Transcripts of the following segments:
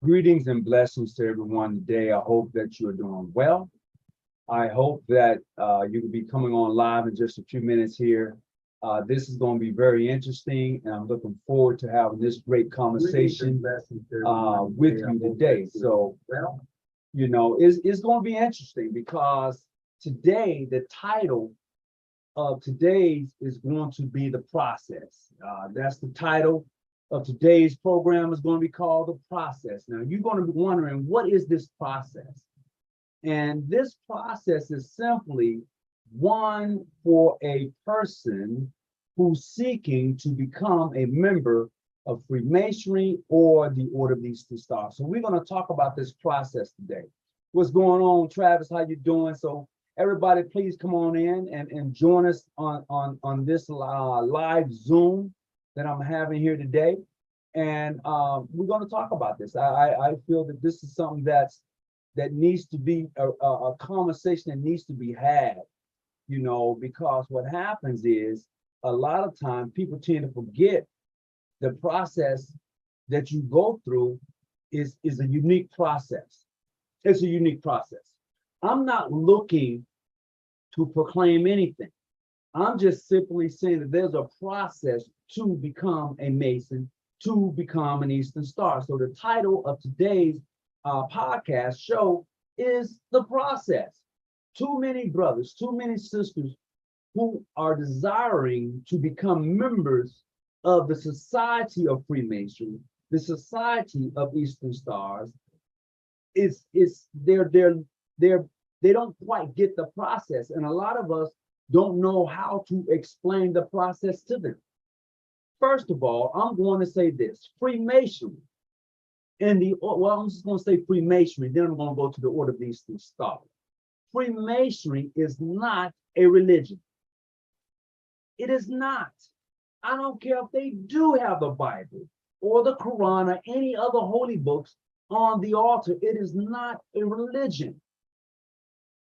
Greetings and blessings to everyone today. I hope that you are doing well. I hope that you will be coming on live in just a few minutes here. This is going to be very interesting, and I'm looking forward to having this great conversation with you today. So, it's going to be interesting because today, the title of today's is going to be the process. That's the title of today's program is going to be called the process. Now, you're going to be wondering, what is this process? And this process is simply one for a person who's seeking to become a member of Freemasonry or the Order of the Eastern Star. So we're going to talk about this process today. What's going on, Travis? How you doing? So everybody, please come on in and join us on this live Zoom that I'm having here today. And we're going to talk about this. I feel that this is something that needs to be a conversation that needs to be had, because what happens is a lot of times people tend to forget the process that you go through is a unique process. It's a unique process. I'm not looking to proclaim anything. I'm just simply saying that there's a process to become a Mason, to become an Eastern Star. So the title of today's podcast show is The Process. Too many brothers, too many sisters who are desiring to become members of the Society of Freemasonry, the Society of Eastern Stars, they don't quite get the process. And a lot of us don't know how to explain the process to them. First of all, I'm going to say this: Freemasonry, I'm just going to say Freemasonry, then I'm going to go to the Order of the Eastern Star. Freemasonry is not a religion. It is not. I don't care if they do have the Bible or the Quran or any other holy books on the altar. It is not a religion.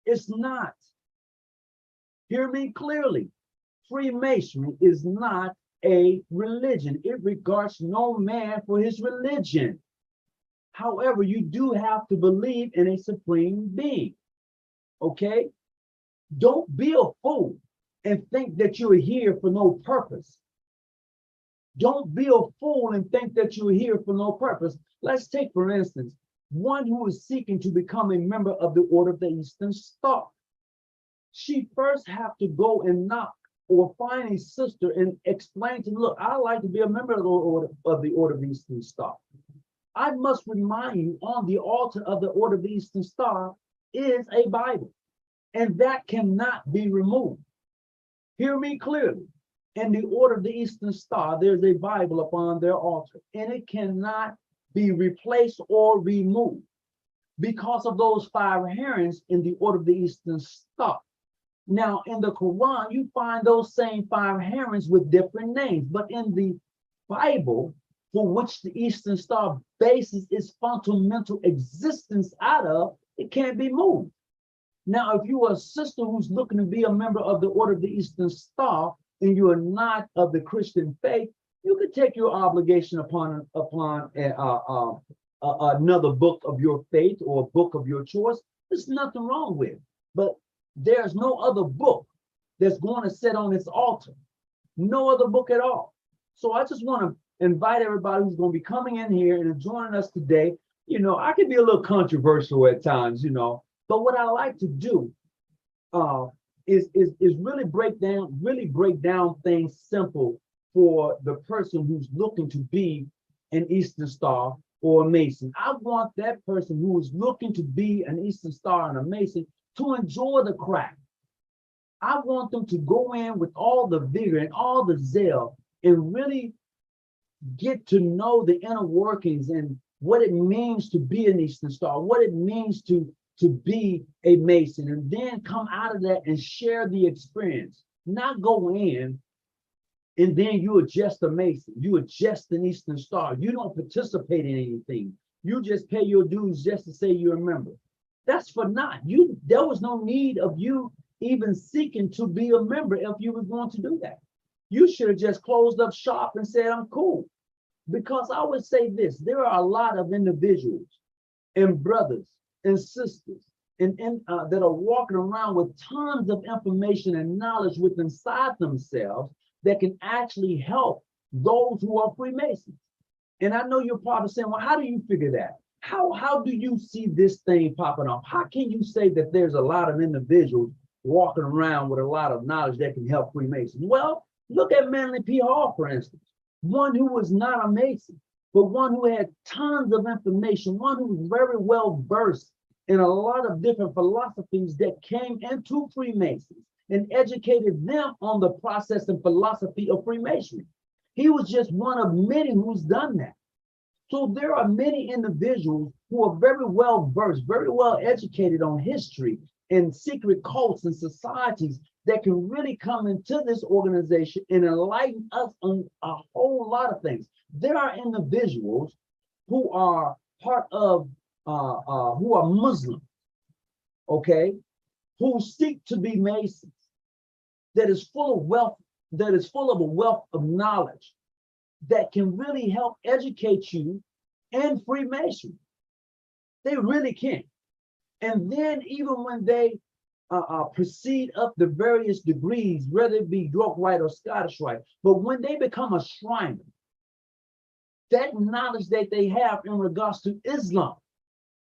It's not. Hear me clearly. Freemasonry is not a religion. It regards no man for his religion. However, you do have to believe in a supreme being. Okay? Don't be a fool and think that you're here for no purpose. Don't be a fool and think that you're here for no purpose. Let's take, for instance, one who is seeking to become a member of the Order of the Eastern Star. She first have to go and knock or find a sister and explain to them, look, I'd like to be a member of the Order of the Eastern Star. I must remind you, on the altar of the Order of the Eastern Star is a Bible, and that cannot be removed. Hear me clearly. In the Order of the Eastern Star, there's a Bible upon their altar, and it cannot be replaced or removed because of those 5 herrings in the Order of the Eastern Star. Now, in the Quran, you find those same 5 herrings with different names, but in the Bible, for which the Eastern Star bases its fundamental existence out of, it can't be moved. Now, if you are a sister who's looking to be a member of the Order of the Eastern Star and you are not of the Christian faith, you could take your obligation upon another book of your faith or a book of your choice. There's nothing wrong with it. But there's no other book that's going to sit on its altar. No other book at all. So I just want to invite everybody who's going to be coming in here and joining us today. I can be a little controversial at times, but what I like to do is really break down things simple for the person who's looking to be an Eastern Star or a Mason. I want that person who is looking to be an Eastern Star and a Mason to enjoy the craft. I want them to go in with all the vigor and all the zeal and really get to know the inner workings and what it means to be an Eastern Star, what it means to be a Mason, and then come out of that and share the experience. Not go in and then you are just a Mason, you are just an Eastern Star. You don't participate in anything. You just pay your dues just to say you're a member. That's for naught. There was no need of you even seeking to be a member if you were going to do that. You should have just closed up shop and said, I'm cool. Because I would say this, there are a lot of individuals and brothers and sisters that are walking around with tons of information and knowledge within inside themselves that can actually help those who are Freemasons. And I know you're probably saying, well, how do you figure that? How do you see this thing popping off? How can you say that there's a lot of individuals walking around with a lot of knowledge that can help Freemasons? Well, look at Manly P. Hall, for instance, one who was not a Mason, but one who had tons of information, one who was very well versed in a lot of different philosophies that came into Freemasons and educated them on the process and philosophy of Freemasonry. He was just one of many who's done that. So there are many individuals who are very well versed, very well educated on history and secret cults and societies that can really come into this organization and enlighten us on a whole lot of things. There are individuals who are part of, who are Muslim, okay, who seek to be Masons, that is full of wealth, that is full of a wealth of knowledge that can really help educate you in Freemasonry. They really can. And then even when they proceed up the various degrees, whether it be York Rite or Scottish Rite, but when they become a Shriner, that knowledge that they have in regards to Islam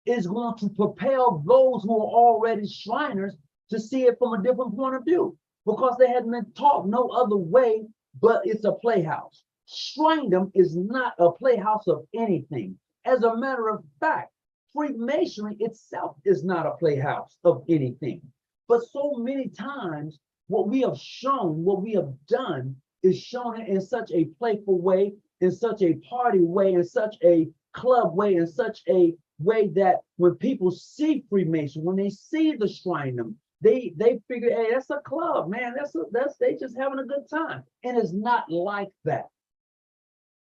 is going to propel those who are already Shriners to see it from a different point of view, because they hadn't been taught no other way, but it's a playhouse. Shrindom is not a playhouse of anything. As a matter of fact, Freemasonry itself is not a playhouse of anything. But so many times, what we have shown, what we have done, is shown it in such a playful way, in such a party way, in such a club way, in such a way that when people see Freemason, when they see the Shrindom, they figure, hey, that's a club, man. That's they just having a good time. And it's not like that.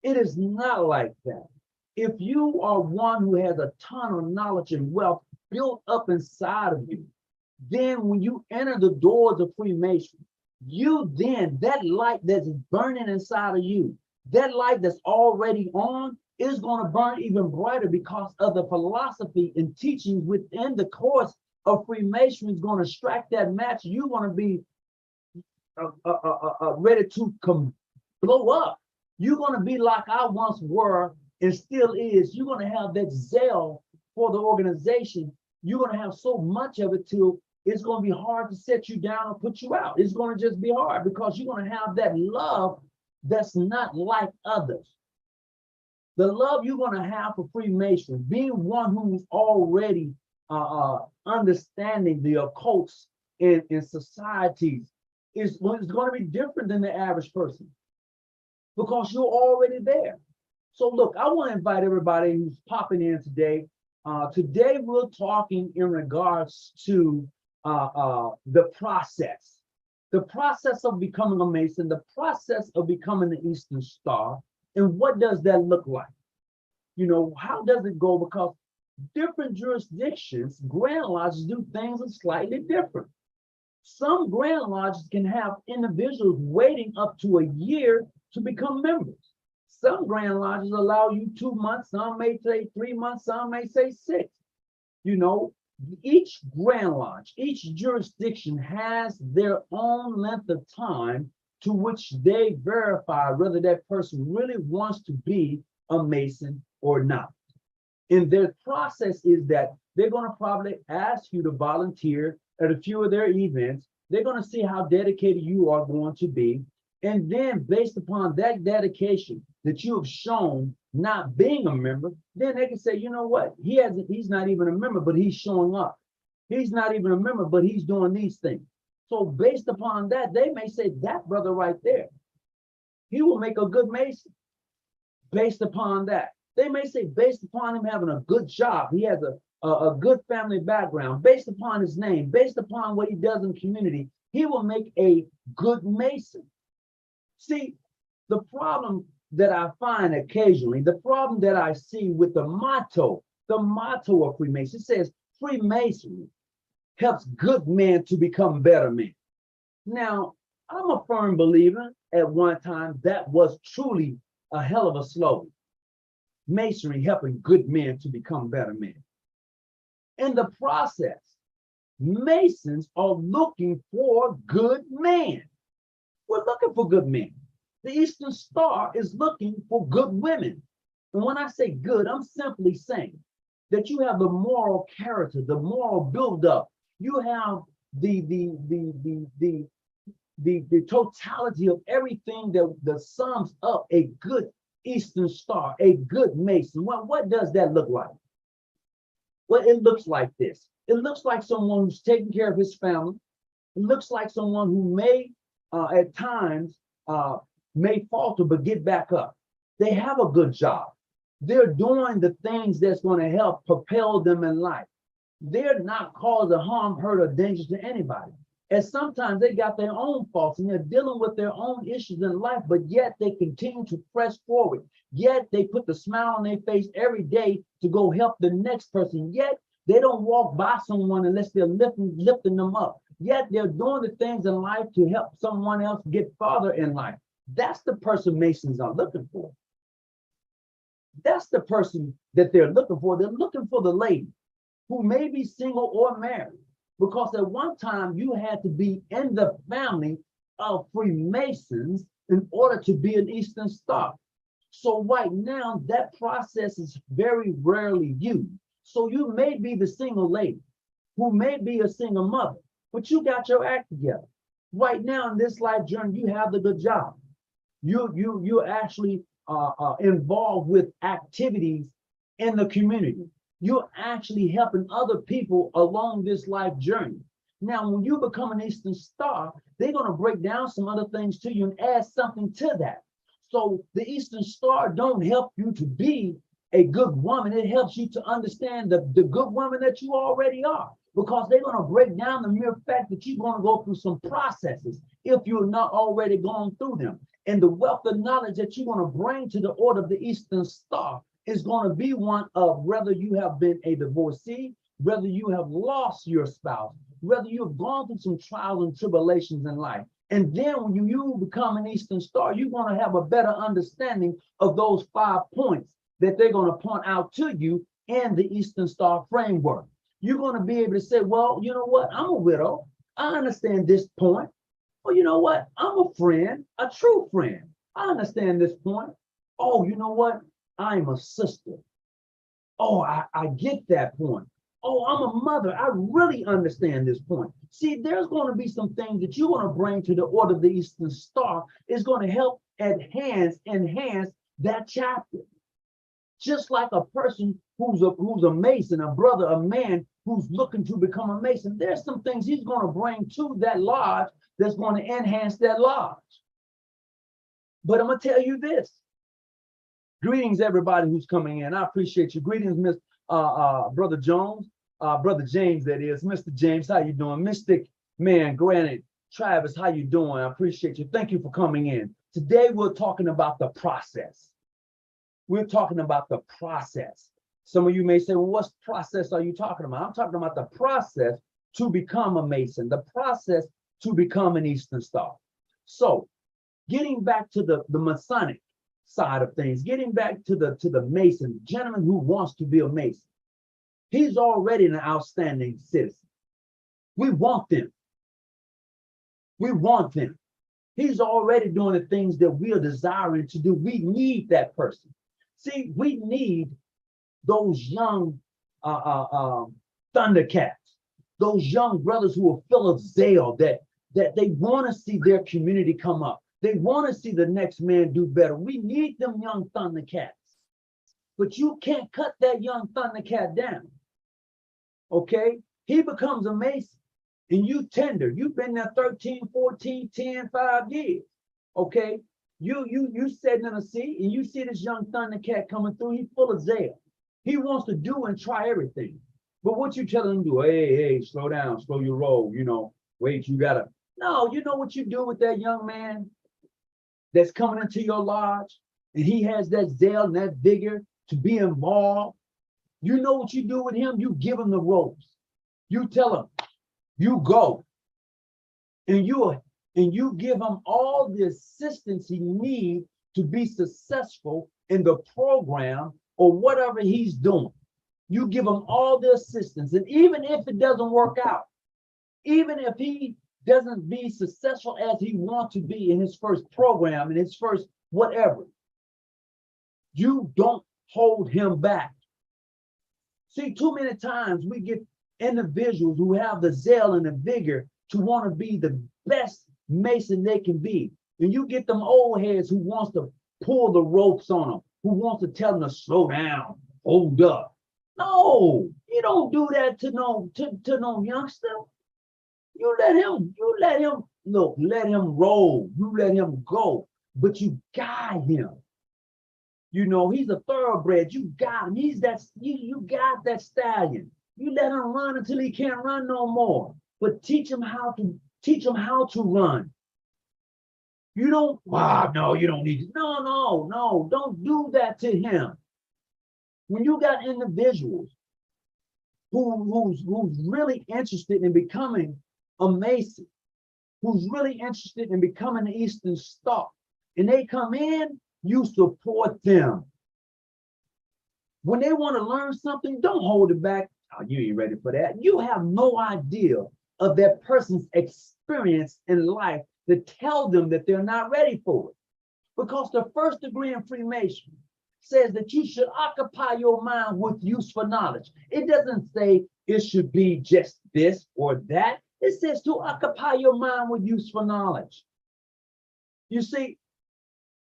It is not like that. If you are one who has a ton of knowledge and wealth built up inside of you, then when you enter the doors of Freemasonry, you then, that light that's burning inside of you, that light that's already on, is going to burn even brighter because of the philosophy and teachings within the course of Freemasonry is going to strike that match. You're going to be ready to blow up. You're going to be like I once were and still is. You're going to have that zeal for the organization. You're going to have so much of it till it's going to be hard to set you down or put you out. It's going to just be hard because you're going to have that love that's not like others. The love you're going to have for Freemasonry, being one who's already understanding the occults in societies, is going to be different than the average person because you're already there. So look, I want to invite everybody who's popping in today. Today we're talking in regards to the process of becoming a Mason, the process of becoming the Eastern Star, and what does that look like? You know, how does it go? Because different jurisdictions, Grand Lodges do things slightly different. Some Grand Lodges can have individuals waiting up to a year to become members. Some Grand Lodges allow you 2 months, some may say 3 months, some may say 6. You know, each Grand Lodge, each jurisdiction has their own length of time to which they verify whether that person really wants to be a Mason or not. And their process is that they're going to probably ask you to volunteer at a few of their events. They're going to see how dedicated you are going to be. And then based upon that dedication that you have shown not being a member, then they can say, you know what, he's not even a member, but he's showing up. He's not even a member, but he's doing these things. So based upon that, they may say that brother right there, he will make a good Mason. Based upon that, they may say based upon him having a good job, he has a good family background, based upon his name, based upon what he does in the community, he will make a good Mason. See, the problem that I find occasionally, the problem that I see with the motto of Freemason, it says Freemasonry helps good men to become better men. Now, I'm a firm believer at one time that was truly a hell of a slogan. Masonry helping good men to become better men. In the process, Masons are looking for good men. We're looking for good men. The Eastern Star is looking for good women. And when I say good, I'm simply saying that you have the moral character, the moral buildup. You have the totality of everything that sums up a good Eastern Star, a good Mason. What does that look like? Well, it looks like this. It looks like someone who's taking care of his family. It looks like someone who may, at times, may falter, but get back up. They have a good job. They're doing the things that's going to help propel them in life. They're not causing harm, hurt, or danger to anybody. And sometimes they got their own faults and they're dealing with their own issues in life, but yet they continue to press forward. Yet they put the smile on their face every day to go help the next person. Yet they don't walk by someone unless they're lifting them up. Yet they're doing the things in life to help someone else get farther in life. That's the person Masons are looking for. That's the person that they're looking for. They're looking for the lady who may be single or married, because at one time you had to be in the family of Freemasons in order to be an Eastern Star. So right now, that process is very rarely used. So you may be the single lady who may be a single mother, but you got your act together. Right now in this life journey, you have the good job. You're actually involved with activities in the community. You're actually helping other people along this life journey. Now, when you become an Eastern Star, they're going to break down some other things to you and add something to that. So the Eastern Star don't help you to be a good woman. It helps you to understand the good woman that you already are, because they're going to break down the mere fact that you're going to go through some processes if you're not already gone through them. And the wealth of knowledge that you're going to bring to the order of the Eastern Star is going to be one of whether you have been a divorcee, whether you have lost your spouse, whether you have gone through some trials and tribulations in life. And then when you become an Eastern Star, you're going to have a better understanding of those 5 points that they're going to point out to you in the Eastern Star framework. You're going to be able to say, well, you know what? I'm a widow. I understand this point. Well, you know what? I'm a friend, a true friend. I understand this point. Oh, you know what? I'm a sister. Oh, I get that point. Oh, I'm a mother. I really understand this point. See, there's going to be some things that you're going to bring to the order of the Eastern Star is going to help enhance that chapter. Just like a person who's a Mason, a brother, a man who's looking to become a Mason, there's some things he's going to bring to that lodge that's going to enhance that lodge. But I'm going to tell you this. Greetings, everybody who's coming in. I appreciate you. Greetings, Miss Brother Jones, Brother James, that is. Mr. James, how you doing? Mystic Man, Granite, Travis, how you doing? I appreciate you. Thank you for coming in. Today, we're talking about the process. We're talking about the process. Some of you may say, well, what process are you talking about? I'm talking about the process to become a Mason, the process to become an Eastern Star. So, getting back to the Masonic side of things, getting back to the Mason, gentleman who wants to be a Mason, he's already an outstanding citizen. We want them. We want them. He's already doing the things that we are desiring to do. We need that person. See, we need those young Thundercats, those young brothers who are full of zeal, that they want to see their community come up. They want to see the next man do better. We need them young Thundercats. But you can't cut that young Thundercat down. Okay? He becomes a Mason. And you tender. You've been there 13, 14, 10, 5 years. Okay? You sitting in a seat and you see this young Thundercat coming through. He's full of zeal. He wants to do and try everything. But what you tell him to do? Hey, slow down, slow your roll. You know, wait, you gotta. No, you know what you do with that young man that's coming into your lodge, and he has that zeal and that vigor to be involved. You know what you do with him? You give him the ropes. You tell him, you go. And you give him all the assistance he needs to be successful in the program or whatever he's doing. You give him all the assistance. And even if it doesn't work out, even if he doesn't be successful as he wants to be in his first program, in his first whatever, you don't hold him back. See, too many times we get individuals who have the zeal and the vigor to want to be the best Mason they can be. And you get them old heads who wants to pull the ropes on them, who wants to tell them to slow down, hold up. No, you don't do that to no youngster. You let him look, let him roll, you let him go, but you guide him. You know, he's a thoroughbred. You got him. He's that, you got that stallion. You let him run until he can't run no more. But teach him how to run. You don't, wow, no, you don't need to. No, don't do that to him. When you got individuals who's really interested in becoming a Mason, who's really interested in becoming an Eastern Star, and they come in, you support them. When they want to learn something, don't hold it back. Oh, you ain't ready for that. You have no idea of that person's experience in life to tell them that they're not ready for it. Because the first degree in Freemason says that you should occupy your mind with useful knowledge. It doesn't say it should be just this or that. It says to occupy your mind with useful knowledge. You see,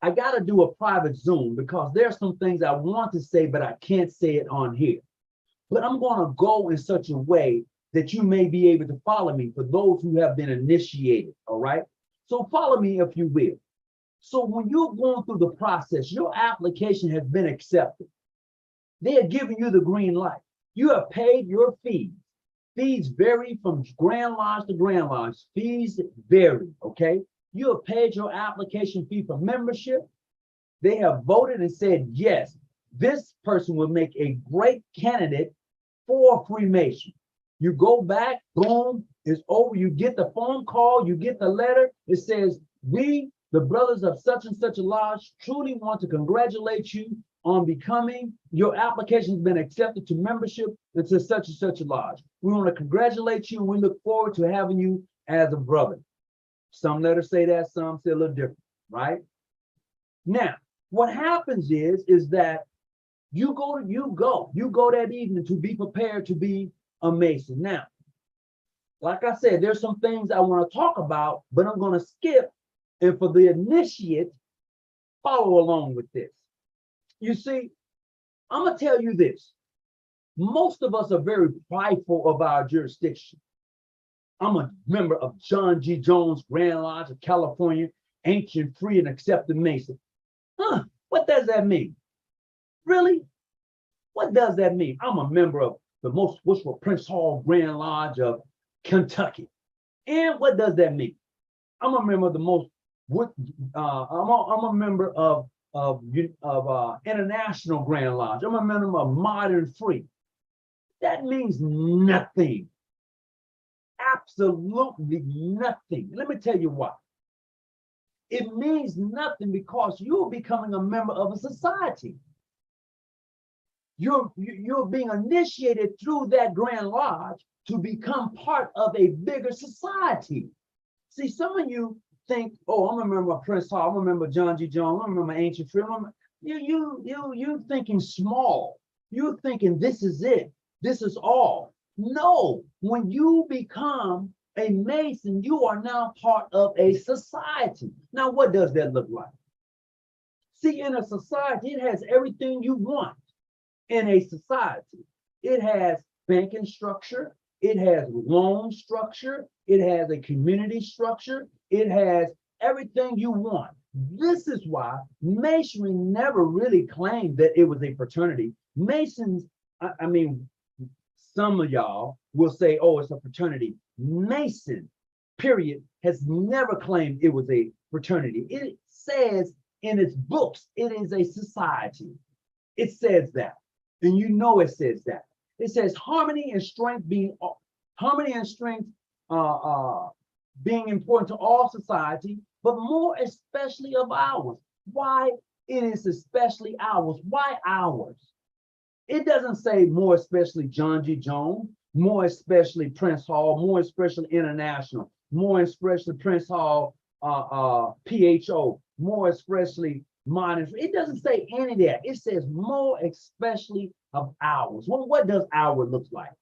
I got to do a private Zoom because there's some things I want to say, but I can't say it on here. But I'm going to go in such a way that you may be able to follow me for those who have been initiated, all right? So follow me if you will. So when you're going through the process, your application has been accepted. They are giving you the green light. You have paid your fees. Fees vary from Grand Lodge to Grand Lodge. Fees vary, okay? You have paid your application fee for membership. They have voted and said, yes, this person will make a great candidate for Freemason. You go back, boom, it's over. You get the phone call, you get the letter. It says, we, the brothers of such and such a lodge, truly want to congratulate you on becoming, your application has been accepted to membership into such and such a lodge. We want to congratulate you. And we look forward to having you as a brother. Some letters say that, some say a little different, right? Now, what happens is that you go that evening to be prepared to be a Mason. Now, like I said, there's some things I want to talk about, but I'm going to skip. And for the initiate, follow along with this. You see, I'm going to tell you this. Most of us are very prideful of our jurisdiction. I'm a member of John G. Jones Grand Lodge of California, ancient, free, and accepted Mason. What does that mean? Really? What does that mean? I'm a member of the most wishful Prince Hall Grand Lodge of Kentucky. And what does that mean? I'm a member of the most, I'm a member of International Grand Lodge. I'm a member of Modern Free. That means nothing. Absolutely nothing. Let me tell you why. It means nothing because you're becoming a member of a society. You're being initiated through that Grand Lodge to become part of a bigger society. See, some of you think, oh, I'm a member of Prince Hall, I'm a member of John G. Jones, I'm a member of Ancient Free. You're thinking small. You're thinking this is it. This is all. No, when you become a Mason, you are now part of a society. Now, what does that look like? See, in a society, it has everything you want in a society. It has banking structure. It has loan structure. It has a community structure. It has everything you want. This is why Masonry never really claimed that it was a fraternity. Masons, I mean, some of y'all will say, oh, it's a fraternity. Mason, period, has never claimed it was a fraternity. It says in its books, it is a society. It says that. And you know it says that. It says harmony and strength being important to all society, but more especially of ours. Why it is especially ours? Why ours? It doesn't say more especially John G. Jones, more especially Prince Hall, more especially International, more especially Prince Hall, PHO, more especially modern. It doesn't say any of that. It says more especially of ours. Well, what does our look like?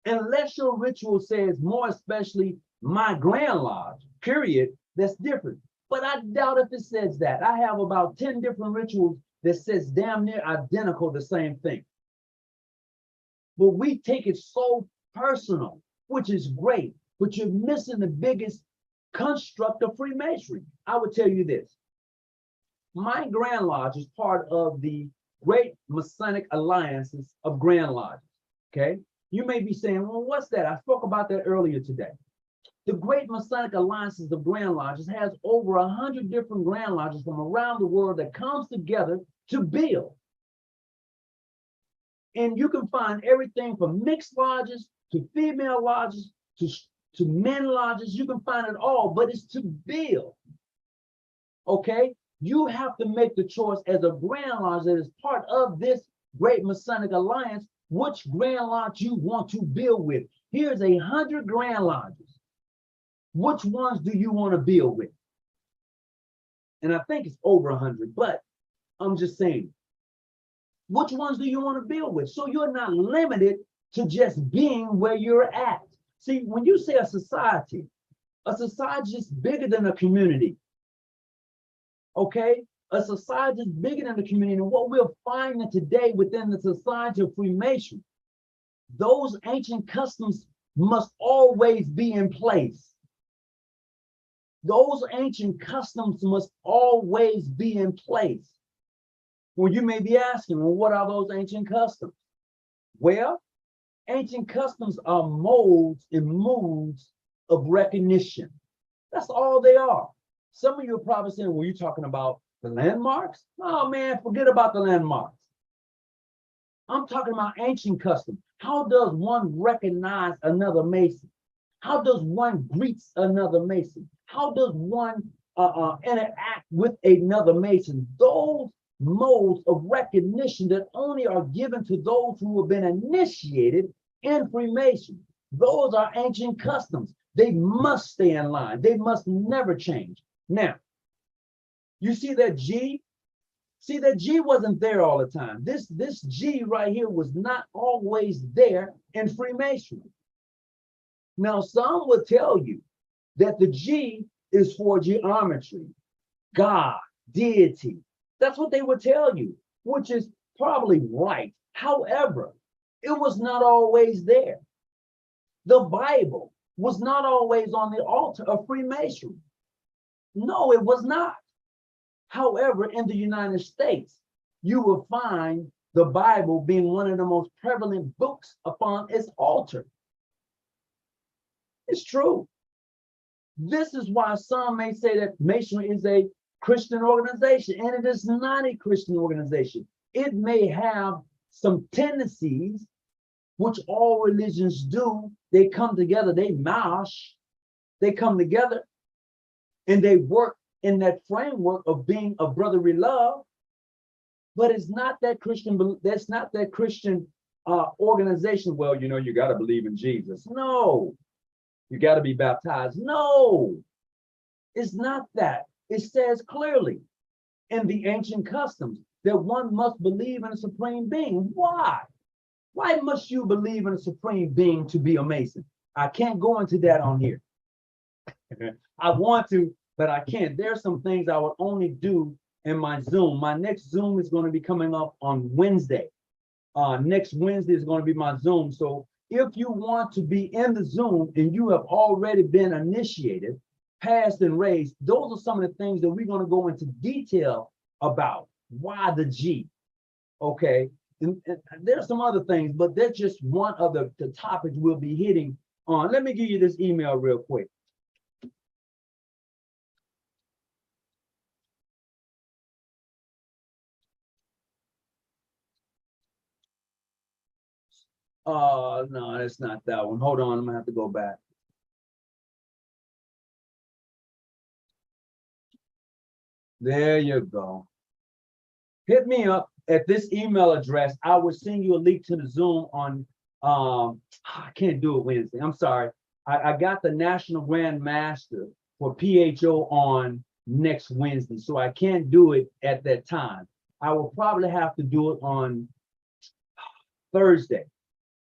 Unless your ritual says more especially my Grand Lodge, period, that's different. But I doubt if it says that. I have about 10 different rituals that says damn near identical the same thing. But we take it so personal, which is great, but you're missing the biggest construct of Freemasonry. I would tell you this. My Grand Lodge is part of the Great Masonic Alliances of Grand Lodges, okay? You may be saying, well, what's that? I spoke about that earlier today. The Great Masonic Alliances of Grand Lodges has over 100 different Grand Lodges from around the world that comes together to build. And you can find everything from mixed lodges to female lodges to men lodges. You can find it all, but it's to build. Okay? You have to make the choice as a Grand Lodge that is part of this Great Masonic Alliance, which Grand Lodge you want to build with. Here's 100 Grand Lodges. Which ones do you want to build with? And I think it's over 100, but I'm just saying, which ones do you want to build with? So you're not limited to just being where you're at. See, when you say a society is bigger than a community. Okay? A society is bigger than the community. And what we're finding today within the society of Freemasonry, those ancient customs must always be in place. Those ancient customs must always be in place. Well, you may be asking, well, what are those ancient customs? Well, ancient customs are molds and moods of recognition. That's all they are. Some of you are probably saying, well, you're talking about the landmarks? Oh, man, forget about the landmarks. I'm talking about ancient customs. How does one recognize another Mason? How does one greet another Mason? How does one interact with another Mason? Those modes of recognition that only are given to those who have been initiated in Freemasonry. Those are ancient customs. They must stay in line. They must never change. Now, you see that G? See, that G wasn't there all the time. This G right here was not always there in Freemasonry. Now, some will tell you that the G is for geometry, God, deity. That's what they would tell you, which is probably right. However, it was not always there. The Bible was not always on the altar of Freemasonry. No, it was not. However, in the United States, you will find the Bible being one of the most prevalent books upon its altar. It's true. This is why some may say that Masonry is a Christian organization, and it is not a Christian organization. It may have some tendencies, which all religions do. They come together, they mash, they come together, and they work in that framework of being a brotherly love. But it's not that Christian. That's not that Christian organization. Well, you know, you got to believe in Jesus. No. You got to be baptized. No, it's not that. It says clearly in the ancient customs that one must believe in a supreme being. Why? Why must you believe in a supreme being to be a Mason? I can't go into that on here. I want to, but I can't. There's some things I would only do in my Zoom. My next Zoom is going to be coming up on Wednesday. Next Wednesday is going to be my Zoom. So if you want to be in the Zoom and you have already been initiated, passed and raised, those are some of the things that we're going to go into detail about. Why the G? Okay. And there's some other things, but that's just one of the topics we'll be hitting on. Let me give you this email real quick. No, that's not that one. Hold on, I'm gonna have to go back. There you go. Hit me up at this email address, I will send you a link to the Zoom on, I can't do it Wednesday. I'm sorry. I got the National Grand Master for PHO on next Wednesday, so I can't do it at that time. I will probably have to do it on Thursday,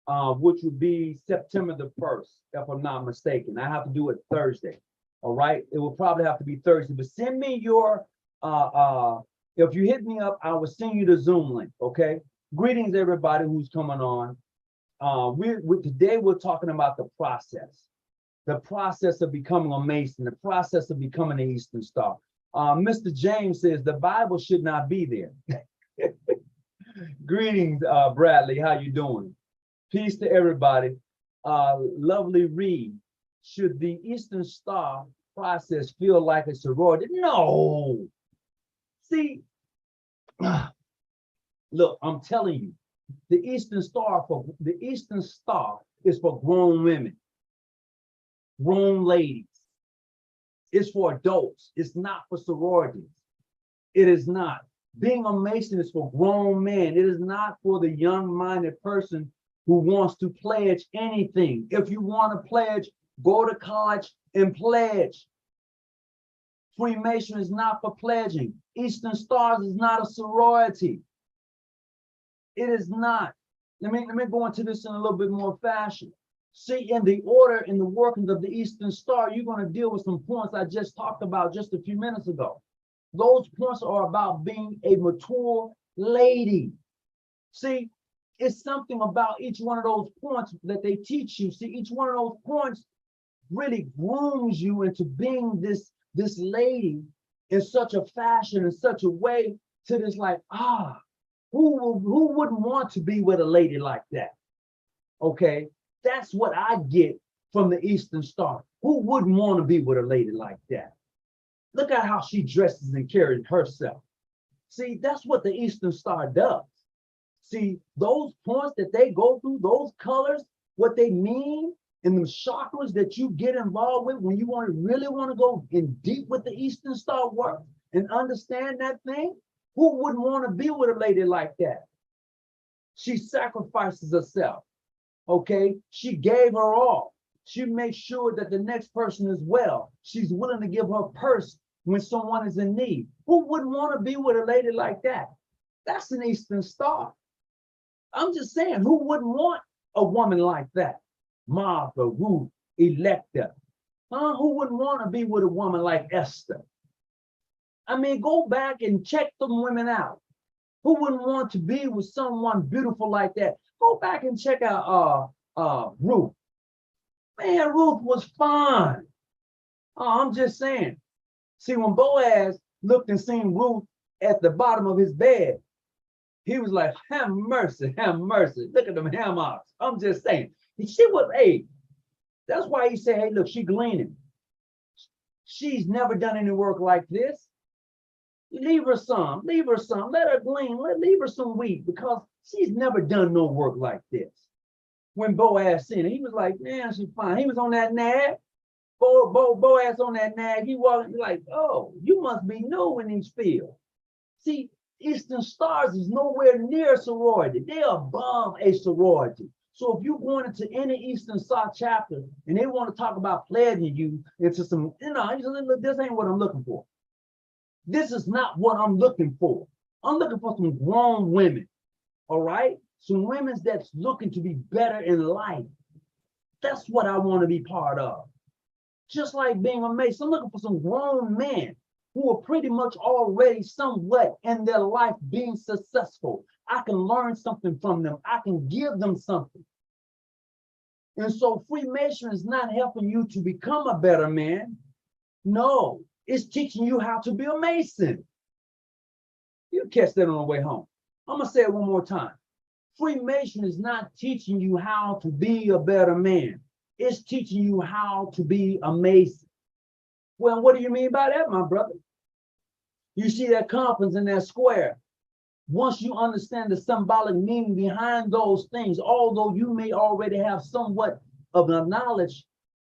which would be September the 1st, if I'm not mistaken. I have to do it Thursday. All right. It will probably have to be Thursday, but send me your, if you hit me up, I will send you the Zoom link. Okay. Greetings, everybody who's coming on. Today we're talking about the process of becoming a Mason, the process of becoming an Eastern Star. Mr. James says the Bible should not be there. Greetings, Bradley. How you doing? Peace to everybody. Lovely Reed. Should the Eastern Star process feel like a sorority? No. See, look, I'm telling you, the Eastern Star is for grown women, grown ladies. It's for adults. It's not for sororities. It is not. Being a Mason is for grown men. It is not for the young-minded person who wants to pledge anything. If you want to pledge, go to college and pledge. Freemason is not for pledging. Eastern Stars is not a sorority. It is not. Let me go into this in a little bit more fashion. See, in the order, in the workings of the Eastern Star, you're going to deal with some points I just talked about just a few minutes ago. Those points are about being a mature lady. See, it's something about each one of those points that they teach you. See, each one of those points really grooms you into being this lady in such a fashion, in such a way to this like, who wouldn't want to be with a lady like that? Okay, that's what I get from the Eastern Star. Who wouldn't want to be with a lady like that? Look at how she dresses and carries herself. See, that's what the Eastern Star does. See, those points that they go through, those colors, what they mean, and the chakras that you get involved with when you really want to go in deep with the Eastern Star work and understand that thing, who wouldn't want to be with a lady like that? She sacrifices herself, okay? She gave her all. She makes sure that the next person is well. She's willing to give her purse when someone is in need. Who wouldn't want to be with a lady like that? That's an Eastern Star. I'm just saying, who wouldn't want a woman like that? Martha, Ruth, Electa. Who wouldn't want to be with a woman like Esther? I mean, go back and check them women out. Who wouldn't want to be with someone beautiful like that? Go back and check out Ruth. Man, Ruth was fine. I'm just saying. See, when Boaz looked and seen Ruth at the bottom of his bed, he was like, have mercy, have mercy. Look at them hammocks. I'm just saying. She was, hey, that's why he said, hey, look, she gleaning. She's never done any work like this. Leave her some, let her glean, leave her some wheat because she's never done no work like this. When Boaz seen her, he was like, man, she's fine. He was on that nag. Boaz on that nag. He wasn't like, oh, you must be new in these fields. See, Eastern Stars is nowhere near a sorority. They're above a sorority. So if you're going into any Eastern Star chapter and they want to talk about pledging you into some, this ain't what I'm looking for. This is not what I'm looking for. I'm looking for some grown women, all right? Some women that's looking to be better in life. That's what I want to be part of. Just like being a Mason, I'm looking for some grown men who are pretty much already somewhat in their life being successful. I can learn something from them. I can give them something. And so Freemason is not helping you to become a better man. No, it's teaching you how to be a Mason. You catch that on the way home. I'm going to say it one more time. Freemason is not teaching you how to be a better man. It's teaching you how to be a Mason. Well, what do you mean by that, my brother? You see that compass in that square. Once you understand the symbolic meaning behind those things, although you may already have somewhat of the knowledge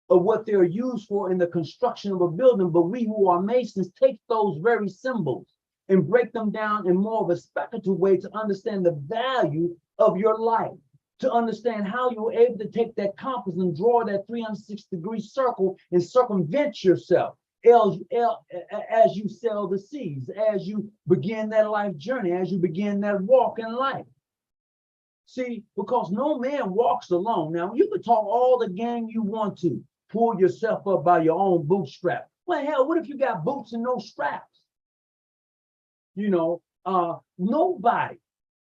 of what they're used for in the construction of a building, but we who are Masons take those very symbols and break them down in more of a speculative way to understand the value of your life, to understand how you were able to take that compass and draw that 360-degree circle and circumvent yourself as you sail the seas, as you begin that life journey, as you begin that walk in life. See, because no man walks alone. Now, you can talk all the game you want to, pull yourself up by your own bootstrap. Well, hell, what if you got boots and no straps? You know, nobody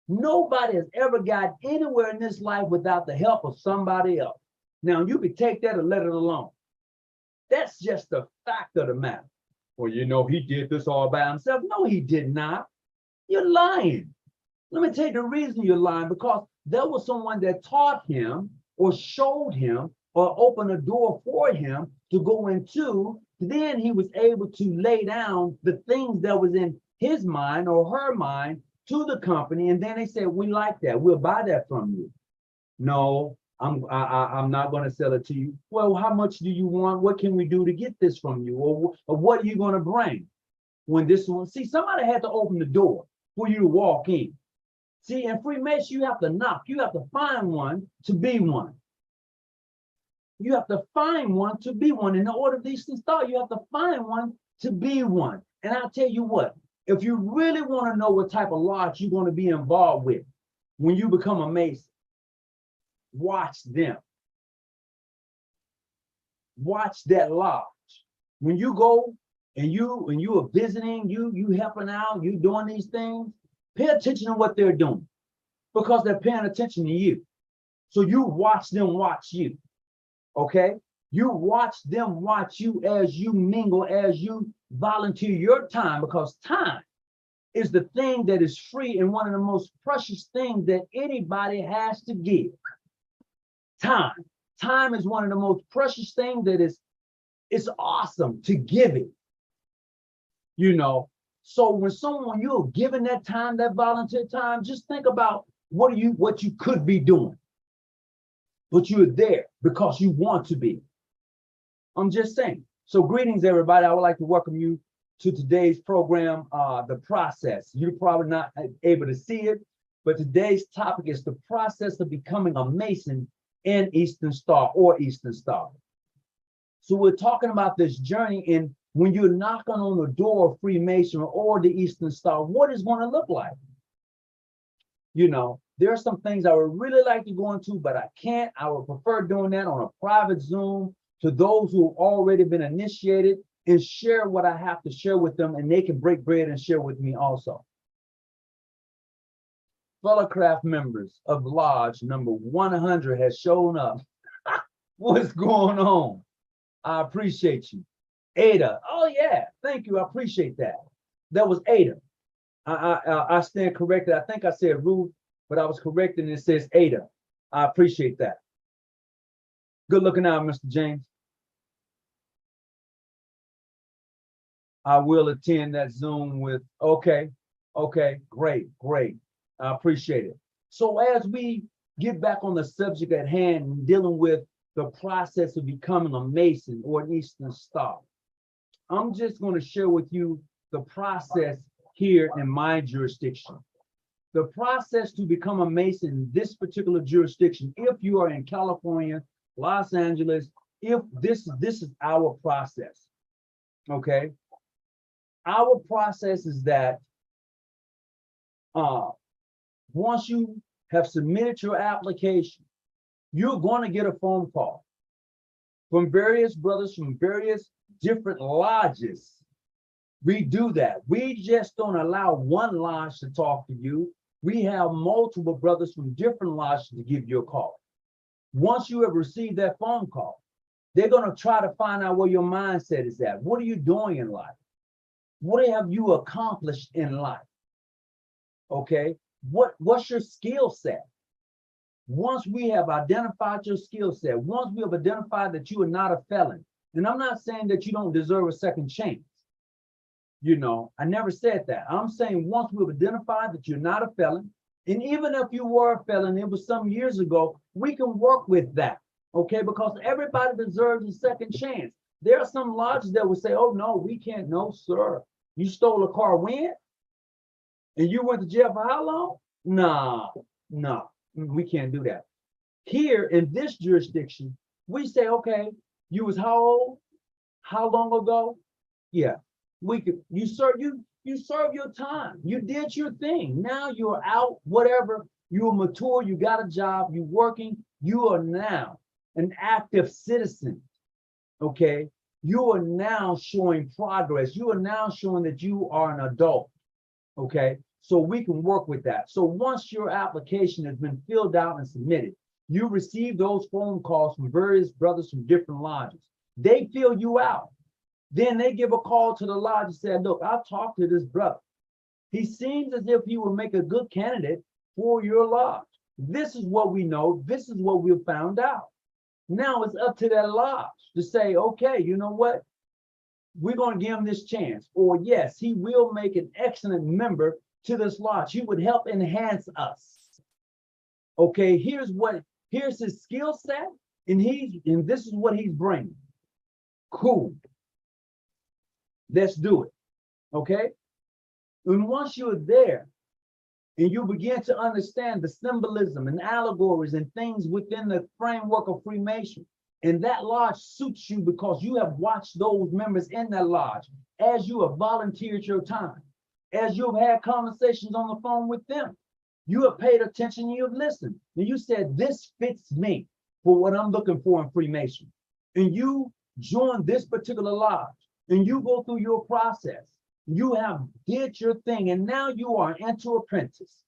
has ever got anywhere in this life without the help of somebody else. Now, you can take that or let it alone. That's just the fact of the matter. Well, you know, he did this all by himself. No, he did not. You're lying. Let me tell you the reason you're lying, because there was someone that taught him or showed him or opened a door for him to go into. Then he was able to lay down the things that was in his mind or her mind to the company, and then they said, we like that, we'll buy that from you. No, I'm not going to sell it to you. Well, how much do you want? What can we do to get this from you? Or what are you going to bring when this one? See, somebody had to open the door for you to walk in. See, in Freemason, you have to knock. You have to find one to be one. You have to find one to be one. In the order of these things start, you have to find one to be one. And I'll tell you what, if you really want to know what type of lodge you're going to be involved with when you become a Mason, watch them. Watch that lodge. When you go and you are visiting, you helping out, you doing these things, pay attention to what they're doing, because they're paying attention to you. So you watch them watch you. Okay? You watch them watch you as you mingle, as you volunteer your time, because time is the thing that is free and one of the most precious things that anybody has to give. Time. Time is one of the most precious things that it's awesome to give it. You know, so when you're giving that time, that volunteer time, just think about what you could be doing. But you're there because you want to be. I'm just saying. So greetings, everybody. I would like to welcome you to today's program, The Process. You're probably not able to see it, but today's topic is the process of becoming a Mason in Eastern Star or Eastern Star. So we're talking about this journey, and when you're knocking on the door of Freemason or the Eastern Star, what is going to look like? You know, there are some things I would really like to go into, but I can't. I would prefer doing that on a private Zoom to those who have already been initiated and share what I have to share with them, and they can break bread and share with me also. Fellow craft members of Lodge number 100 has shown up. What's going on? I appreciate you. Ada, oh yeah, thank you, I appreciate that. That was Ada. I stand corrected. I think I said Ruth, but I was corrected and it says Ada. I appreciate that. Good looking out, Mr. James. I will attend that Zoom with, okay, great. I appreciate it. So as we get back on the subject at hand and dealing with the process of becoming a Mason or an Eastern Star, I'm just going to share with you the process here in my jurisdiction. The process to become a Mason in this particular jurisdiction, if you are in California, Los Angeles, if this is our process, okay? Our process is that once you have submitted your application, you're going to get a phone call from various brothers from various different lodges. We do that. We just don't allow one lodge to talk to you. We have multiple brothers from different lodges to give you a call. Once you have received that phone call, they're going to try to find out where your mindset is at. What are you doing in life? What have you accomplished in life? Okay, what's your skill set? Once we have identified your skill set, once we have identified that you are not a felon, and I'm not saying that you don't deserve a second chance. You know, I never said that. I'm saying once we've identified that you're not a felon, and even if you were a felon, it was some years ago, we can work with that, okay? Because everybody deserves a second chance. There are some lodges that will say, oh, no, we can't. No, sir. You stole a car when? And you went to jail for how long? Nah, no, we can't do that. Here in this jurisdiction, we say, okay, you was how old? How long ago? Yeah, we could. You serve your time. You did your thing. Now you're out. Whatever. You're mature. You got a job. You're working. You are now an active citizen. Okay. You are now showing progress. You are now showing that you are an adult. Okay. So we can work with that. So once your application has been filled out and submitted, you receive those phone calls from various brothers from different lodges. They fill you out. Then they give a call to the lodge and say, look, I talked to this brother. He seems as if he will make a good candidate for your lodge. This is what we know. This is what we've found out. Now it's up to that lodge to say, okay, you know what? We're going to give him this chance. Or yes, he will make an excellent member to this lodge. He would help enhance us. Okay, here's his skill set, and this is what he's bringing. Cool. Let's do it. Okay. And once you're there and you begin to understand the symbolism and allegories and things within the framework of Freemason, and that lodge suits you because you have watched those members in that lodge as you have volunteered your time, as you have had conversations on the phone with them. You have paid attention, you have listened, and you said, this fits me for what I'm looking for in Freemason. And you join this particular lodge and you go through your process. You have did your thing, and now you are an enter apprentice.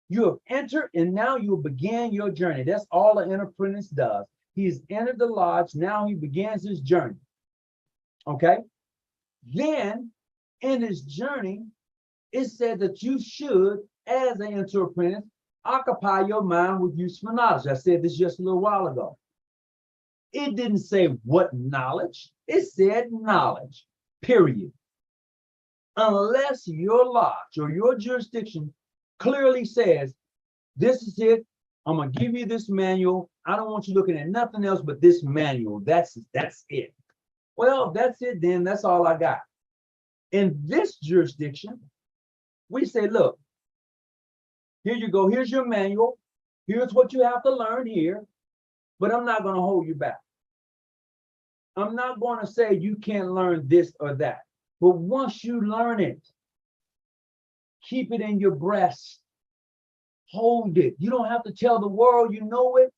You have entered, and now you begin your journey. That's all an apprentice does. He's entered the lodge. Now he begins his journey. Okay. Then in his journey, it said that you should, as an enter apprentice, occupy your mind with useful knowledge. I said this just a little while ago. It didn't say what knowledge. It said knowledge, period. Unless your lodge or your jurisdiction clearly says, this is it, I'm going to give you this manual. I don't want you looking at nothing else but this manual. That's it. Well, that's it then. That's all I got. In this jurisdiction, we say, look, here you go. Here's your manual. Here's what you have to learn here. But I'm not going to hold you back. I'm not going to say you can't learn this or that. But once you learn it, keep it in your breast. Hold it. You don't have to tell the world you know it.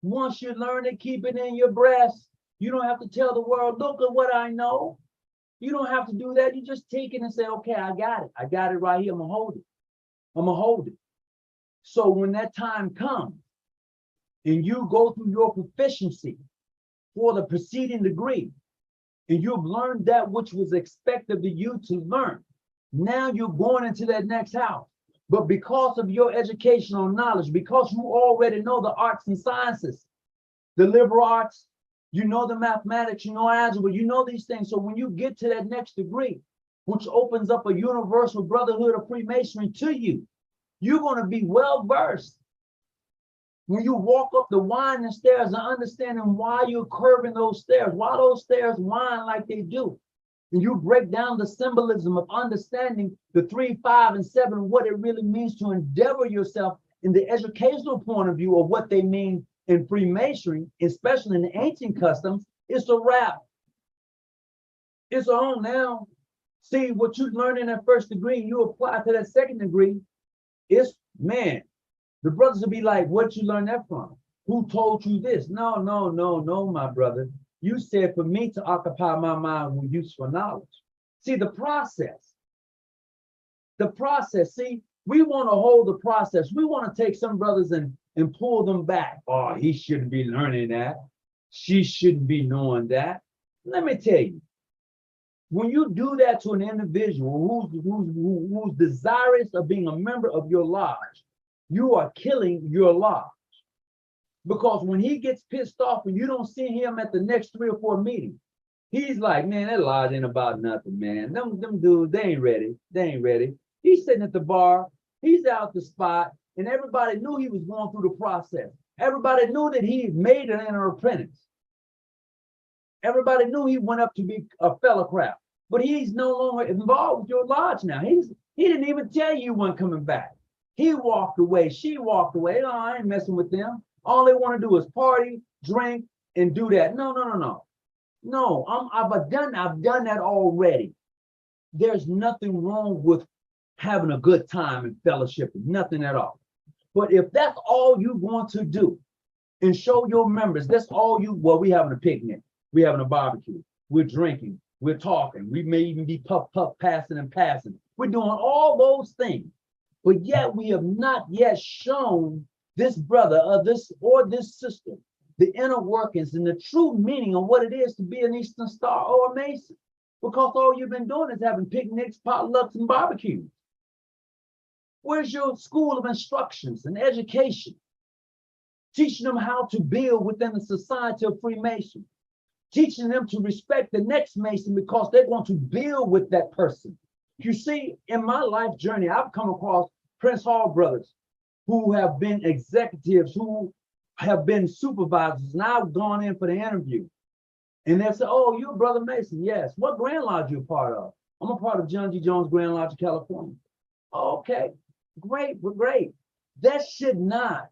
Once you learn it, keep it in your breast. You don't have to tell the world, look at what I know. You don't have to do that. You just take it and say, okay, I got it. I got it right here. I'm going to hold it. I'm going to hold it. So when that time comes and you go through your proficiency for the preceding degree, and you've learned that which was expected of you to learn, now you're going into that next house. But because of your educational knowledge, because you already know the arts and sciences, the liberal arts, you know the mathematics, you know algebra, you know these things. So when you get to that next degree, which opens up a universal brotherhood of Freemasonry to you, you're going to be well versed. When you walk up the winding stairs and understanding why you're curving those stairs, why those stairs wind like they do. And you break down the symbolism of understanding the 3, 5, and 7, what it really means to endeavor yourself in the educational point of view of what they mean in Freemasonry, especially in the ancient customs. It's a wrap. It's on now. See, what you learned in that first degree, you apply to that second degree. It's, man, the brothers will be like, what'd you learn that from? Who told you this? No, no, no, no, my brother. You said for me to occupy my mind with useful knowledge. See, the process, see, we want to hold the process. We want to take some brothers and pull them back. Oh, he shouldn't be learning that. She shouldn't be knowing that. Let me tell you, when you do that to an individual who's desirous of being a member of your lodge, you are killing your lodge. Because when he gets pissed off and you don't see him at the next 3 or 4 meetings, he's like, man, that lodge ain't about nothing, man. Them dudes, they ain't ready. They ain't ready. He's sitting at the bar. He's out the spot. And everybody knew he was going through the process. Everybody knew that he made it an apprentice. Everybody knew he went up to be a fellow craft. But he's no longer involved with your lodge now. He didn't even tell you when coming back. He walked away. She walked away. Oh, I ain't messing with them. All they want to do is party, drink, and do that. No, no, no, no. No, I've done that already. There's nothing wrong with having a good time and fellowship, nothing at all. But if that's all you want to do and show your members, that's all you, well, we having a picnic, we having a barbecue, we're drinking, we're talking, we may even be puff, passing and passing. We're doing all those things, but yet we have not yet shown this brother or this sister the inner workings and the true meaning of what it is to be an Eastern Star or a Mason. Because all you've been doing is having picnics, potlucks, and barbecues. Where's your school of instructions and education? Teaching them how to build within the society of Freemason. Teaching them to respect the next Mason because they're going to build with that person. You see, in my life journey, I've come across Prince Hall brothers who have been executives, who have been supervisors, and I've gone in for the interview. And they say, oh, you're Brother Mason. Yes. What Grand Lodge you a part of? I'm a part of John G. Jones Grand Lodge of California. Okay, great, great. That should not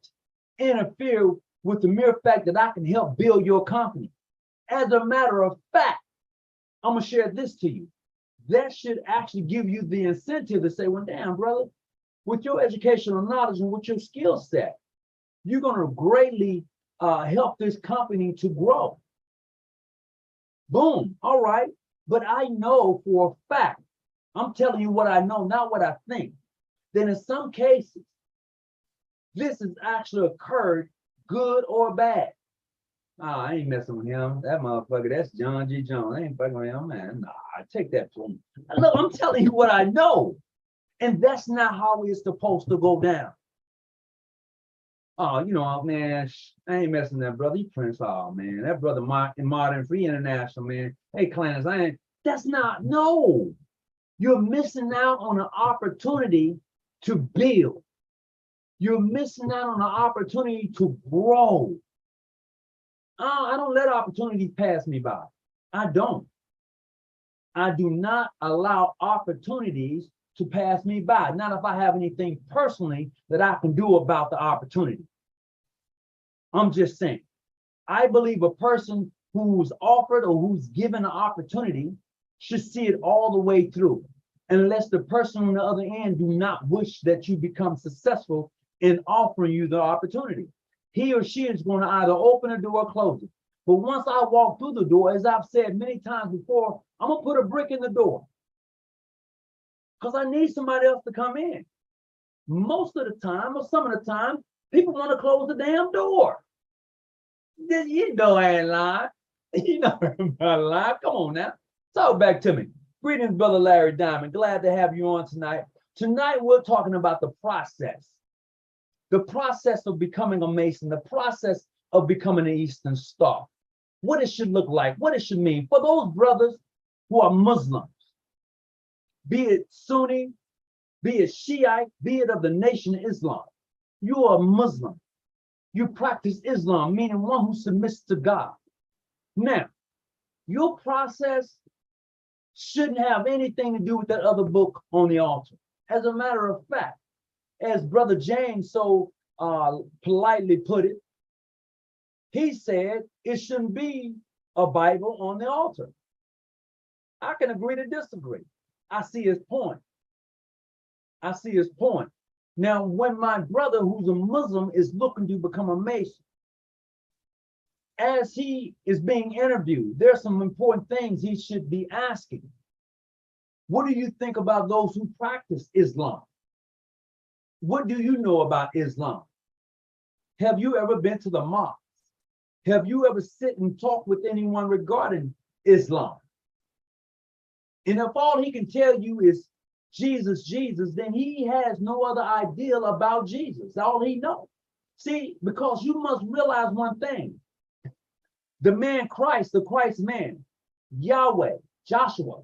interfere with the mere fact that I can help build your company. As a matter of fact, I'm gonna share this to you. That should actually give you the incentive to say, well, damn, brother, with your educational knowledge and with your skill set, you're gonna greatly help this company to grow. Boom, all right. But I know for a fact, I'm telling you what I know, not what I think, that in some cases, this has actually occurred, good or bad. Oh, I ain't messing with him. That motherfucker, that's John G. Jones. I ain't fucking with him, man. Nah, I take that from him. Look, I'm telling you what I know. And that's not how it's supposed to go down. Oh, you know, man, I ain't messing with that brother. He Prince Hall, man. That brother in Modern Free International, man. Hey, Clarence, that's not, no. You're missing out on an opportunity to build. You're missing out on an opportunity to grow. I don't let opportunities pass me by. I don't. I do not allow opportunities to pass me by. Not if I have anything personally that I can do about the opportunity. I'm just saying. I believe a person who's offered or who's given an opportunity should see it all the way through, unless the person on the other end do not wish that you become successful in offering you the opportunity. He or she is going to either open the door or close it. But once I walk through the door, as I've said many times before, I'm going to put a brick in the door because I need somebody else to come in. Most of the time, or some of the time, people want to close the damn door. You know I ain't lying. You know I'm not lying. Come on now. So back to me. Greetings, Brother Larry Diamond. Glad to have you on tonight. Tonight, we're talking about the process. The process of becoming a Mason, the process of becoming an Eastern Star. What it should look like, what it should mean for those brothers who are Muslims, be it Sunni, be it Shiite, be it of the Nation of Islam. You are a Muslim. You practice Islam, meaning one who submits to God. Now, your process shouldn't have anything to do with that other book on the altar. As a matter of fact, as Brother James so politely put it, he said it shouldn't be a Bible on the altar. I can agree to disagree. I see his point. I see his point. Now, when my brother who's a Muslim is looking to become a Mason, as he is being interviewed, there are some important things he should be asking. What do you think about those who practice Islam? What do you know about Islam? Have you ever been to the mosque? Have you ever sit and talk with anyone regarding Islam? And if all he can tell you is Jesus, Jesus, then he has no other ideal about Jesus. All he knows. See, because you must realize one thing. The man Christ, the Christ man, Yahweh, Joshua,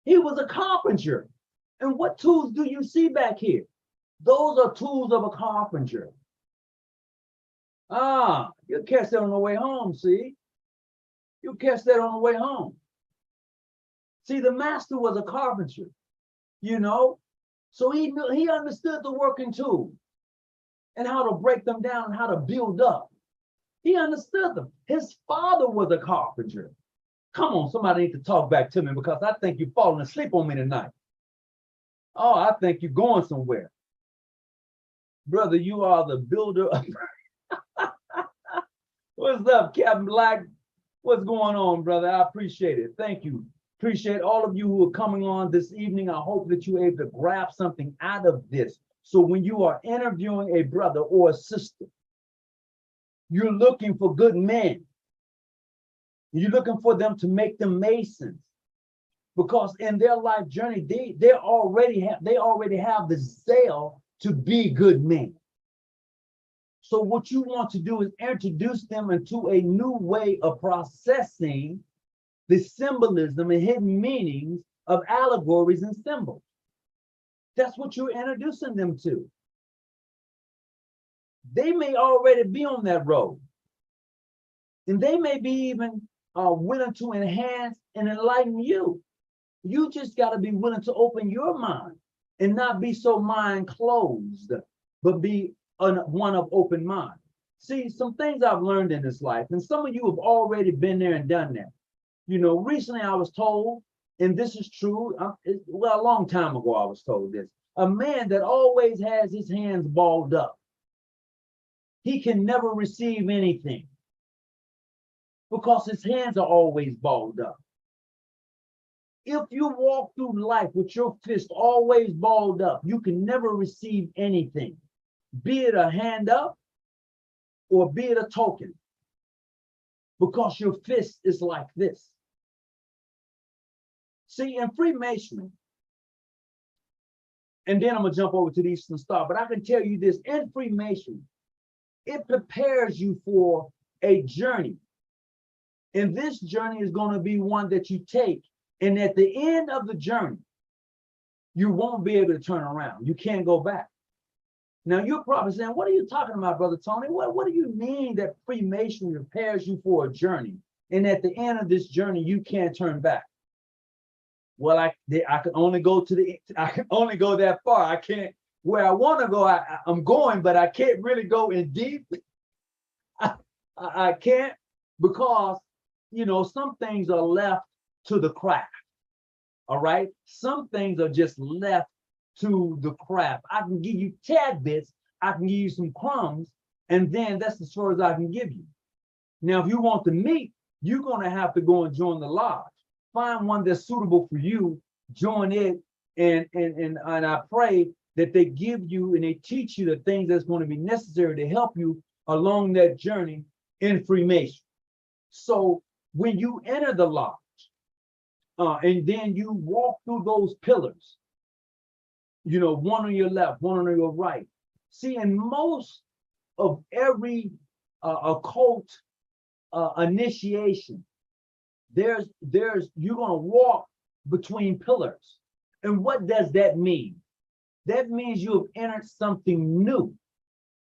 he was a carpenter. And what tools do you see back here? Those are tools of a carpenter. You'll catch that on the way home, see? You'll catch that on the way home. See, the master was a carpenter, you know? So he understood the working tools and how to break them down and how to build up. He understood them. His father was a carpenter. Come on, somebody need to talk back to me because I think you're falling asleep on me tonight. Oh, I think you're going somewhere. Brother, you are the builder of What's up, Captain Black? What's going on, brother? I appreciate it. Thank you. Appreciate all of you who are coming on this evening. I hope that you're able to grab something out of this. So when you are interviewing a brother or a sister, you're looking for good men. You're looking for them to make them Masons. Because in their life journey, they already have the zeal to be good men. So what you want to do is introduce them into a new way of processing the symbolism and hidden meanings of allegories and symbols. That's what you're introducing them to. They may already be on that road. And they may be even willing to enhance and enlighten you. You just got to be willing to open your mind and not be so mind closed, but be one of open mind. See, some things I've learned in this life, and some of you have already been there and done that. You know, recently I was told, and this is true, well, a long time ago I was told this, a man that always has his hands balled up, he can never receive anything because his hands are always balled up. If you walk through life with your fist always balled up, you can never receive anything. Be it a hand up or be it a token, because your fist is like this. See, in Freemasonry, and then I'm gonna jump over to the Eastern Star, but I can tell you this, in Freemasonry, it prepares you for a journey. And this journey is gonna be one that you take, and at the end of the journey, you won't be able to turn around. You can't go back. Now, you're probably saying, what are you talking about, Brother Tony? What do you mean that Freemasonry prepares you for a journey? And at the end of this journey, you can't turn back. Well, I can only go that far. I can't, where I want to go, I'm going, but I can't really go in deep. I can't, because, you know, some things are left to the craft. All right. Some things are just left to the craft. I can give you tad bits, I can give you some crumbs, and then that's as far as I can give you. Now, if you want the meat, you're going to have to go and join the lodge. Find one that's suitable for you, join it, and I pray that they give you and they teach you the things that's going to be necessary to help you along that journey in Freemason. So when you enter the lodge, and then you walk through those pillars, you know, one on your left, one on your right. See, in most of every occult initiation, you're going to walk between pillars. And what does that mean? That means you have entered something new,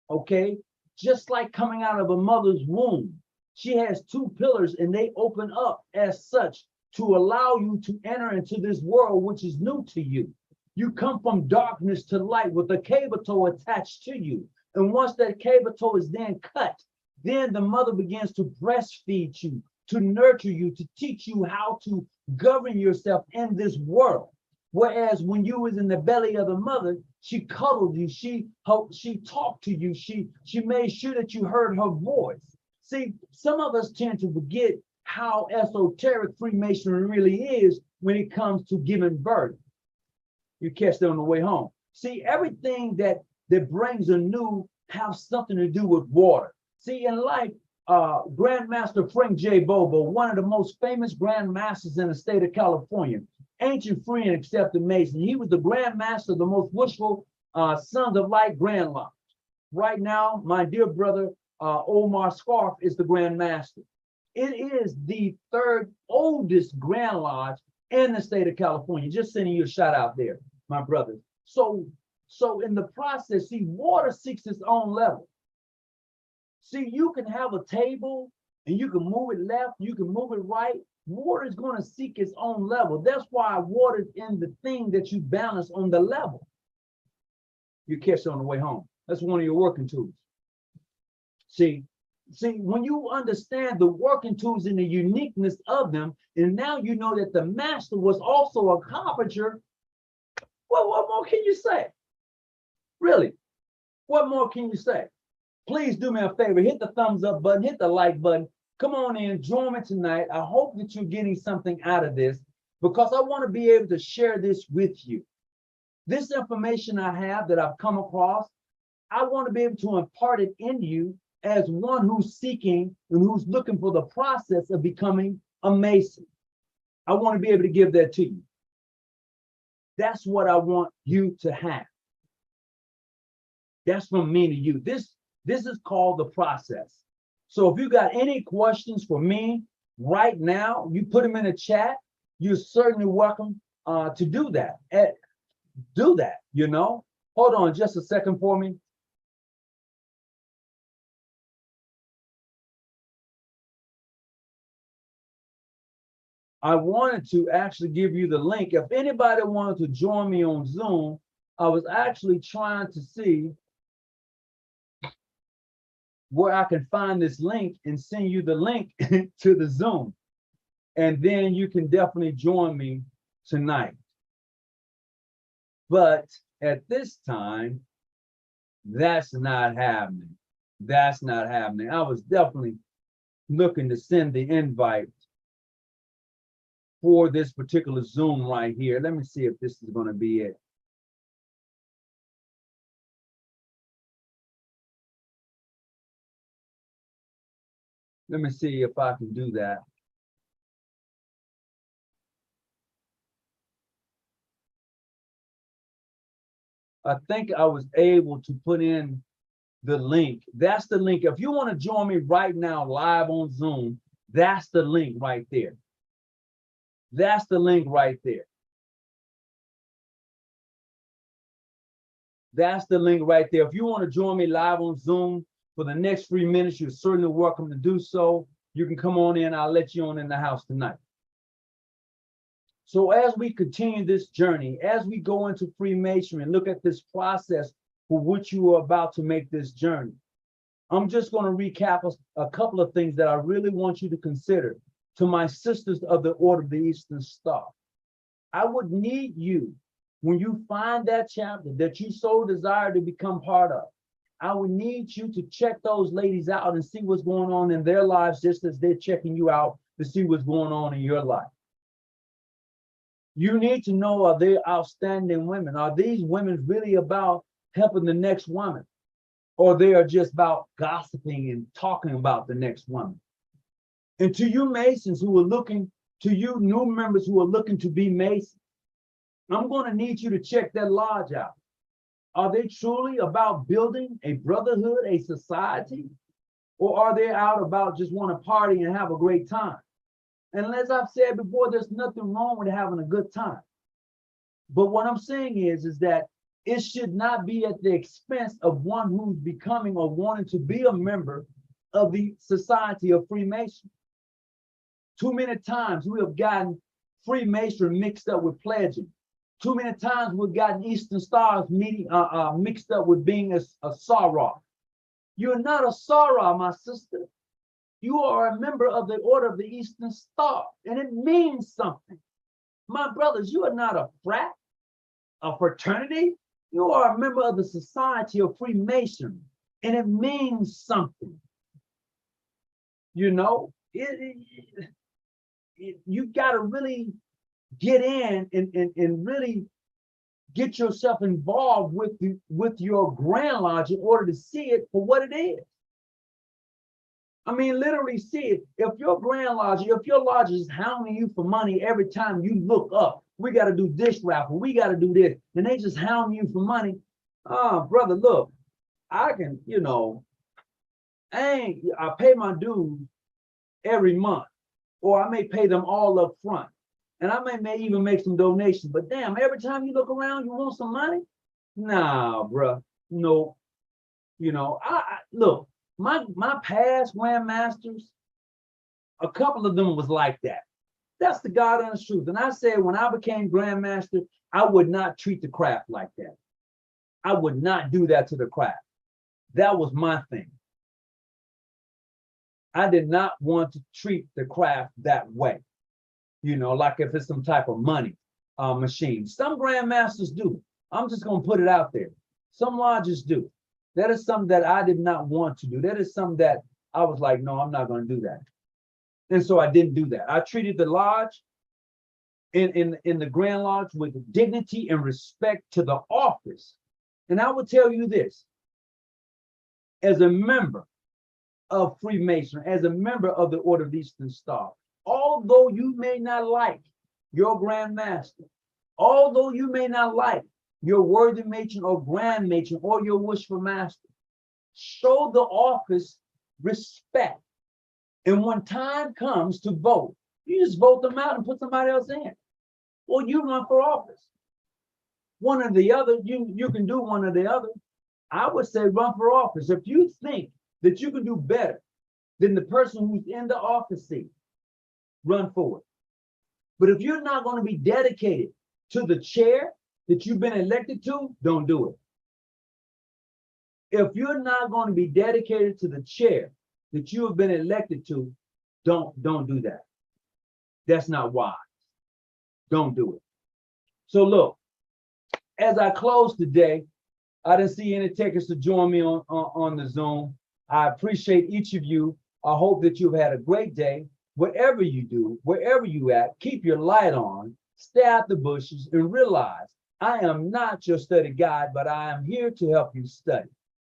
okay? Just like coming out of a mother's womb. She has two pillars and they open up as such to allow you to enter into this world, which is new to you. You come from darkness to light with a cable tow attached to you. And once that cable tow is then cut, then the mother begins to breastfeed you, to nurture you, to teach you how to govern yourself in this world. Whereas when you was in the belly of the mother, she cuddled you, she talked to you, she made sure that you heard her voice. See, some of us tend to forget how esoteric Freemasonry really is when it comes to giving birth. You catch that on the way home. See, everything that brings a new has something to do with water. See, in life, Grandmaster Frank J. Bobo, one of the most famous Grandmasters in the state of California, ancient free and accepted Mason. He was the Grandmaster of the most wishful Sons of Light Grand Lodge. Right now, my dear brother, Omar Scarf is the Grandmaster. It is the third oldest Grand Lodge in the state of California. Just sending you a shout out there, my brothers. So in the process, see, water seeks its own level. See, you can have a table and you can move it left, you can move it right. Water is going to seek its own level. That's why water is in the thing that you balance on the level. You catch it on the way home. That's one of your working tools. See, when you understand the working tools and the uniqueness of them, and now you know that the master was also a carpenter, well, what more can you say? Really, what more can you say? Please do me a favor, hit the thumbs up button, hit the like button. Come on in, join me tonight. I hope that you're getting something out of this, because I want to be able to share this with you. This information I have that I've come across, I want to be able to impart it in you as one who's seeking and who's looking for the process of becoming a Mason. I want to be able to give that to you. That's what I want you to have. That's from me to you. This is called the process. So if you got any questions for me right now, you put them in the chat. You're certainly welcome to do that. Do that, you know. Hold on just a second for me. I wanted to actually give you the link. If anybody wanted to join me on Zoom, I was actually trying to see where I can find this link and send you the link to the Zoom. And then you can definitely join me tonight. But at this time, that's not happening. That's not happening. I was definitely looking to send the invite for this particular Zoom right here. Let me see if this is going to be it. Let me see if I can do that. I think I was able to put in the link. That's the link. If you want to join me right now live on Zoom, that's the link right there. That's the link right there. That's the link right there. If you want to join me live on Zoom for the next 3 minutes, you're certainly welcome to do so. You can come on in. I'll let you on in the house tonight. So as we continue this journey, as we go into Freemasonry and look at this process for which you are about to make this journey, I'm just going to recap a couple of things that I really want you to consider. To my sisters of the Order of the Eastern Star, I would need you, when you find that chapter that you so desire to become part of, I would need you to check those ladies out and see what's going on in their lives, just as they're checking you out to see what's going on in your life. You need to know, are they outstanding women? Are these women really about helping the next woman? Or they are just about gossiping and talking about the next woman? And to you Masons who are looking, to you new members who are looking to be Masons, I'm going to need you to check that lodge out. Are they truly about building a brotherhood, a society? Or are they out about just want to party and have a great time? And as I've said before, there's nothing wrong with having a good time. But what I'm saying is that it should not be at the expense of one who's becoming or wanting to be a member of the Society of Freemasons. Too many times we have gotten Freemasonry mixed up with pledging. Too many times we've gotten Eastern Stars mixed up with being a Sorrow. You're not a Sorrow, my sister. You are a member of the Order of the Eastern Star, and it means something. My brothers, you are not a frat, a fraternity. You are a member of the Society of Freemasonry, and it means something. You know, you got to really get in and really get yourself involved with your Grand Lodge in order to see it for what it is. I mean, literally see it. If your Grand Lodge, if your lodge is hounding you for money every time you look up, we got to do this raffle, we got to do this, and they just hounding you for money. Oh, brother, look, I can, you know, I pay my dues every month, or I may pay them all up front. And I may even make some donations, but damn, every time you look around, you want some money? Nah, bro, no. You know, I look, my past grandmasters, a couple of them was like that. That's the God honest truth. And I said, when I became grandmaster, I would not treat the craft like that. I would not do that to the craft. That was my thing. I did not want to treat the craft that way. You know, like if it's some type of money machine. Some grandmasters do. I'm just going to put it out there. Some lodges do. That is something that I did not want to do. That is something that I was like, no, I'm not going to do that. And so I didn't do that. I treated the lodge in the Grand Lodge with dignity and respect to the office. And I will tell you this, as a member of Freemason, as a member of the Order of the Eastern Star, although you may not like your Grand Master, although you may not like your worthy matron or grand matron or your wishful master, show the office respect. And when time comes to vote, you just vote them out and put somebody else in. Or you run for office. One or the other, you can do one or the other. I would say run for office. If you think that you can do better than the person who's in the office seat, run for it. But if you're not going to be dedicated to the chair that you've been elected to, don't do it. If you're not going to be dedicated to the chair that you have been elected to, don't do that. That's not wise. Don't do it. So look, as I close today, I didn't see any takers to join me on the Zoom. I appreciate each of you. I hope that you've had a great day. Whatever you do, wherever you at, keep your light on, stay out the bushes, and realize I am not your study guide, but I am here to help you study,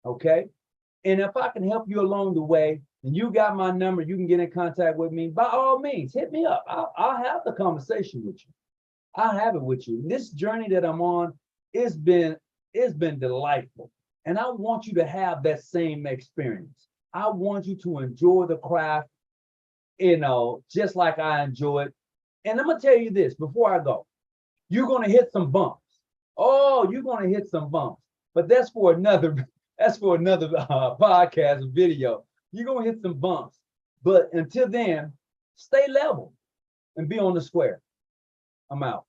okay? And if I can help you along the way, and you got my number, you can get in contact with me, by all means, hit me up. I'll have the conversation with you. I'll have it with you. This journey that I'm on, it's been delightful. And I want you to have that same experience. I want you to enjoy the craft, you know, just like I enjoy it. And I'm gonna tell you this before I go, you're gonna hit some bumps. Oh, you're gonna hit some bumps, but that's for another podcast video. You're gonna hit some bumps, but until then, stay level and be on the square. I'm out.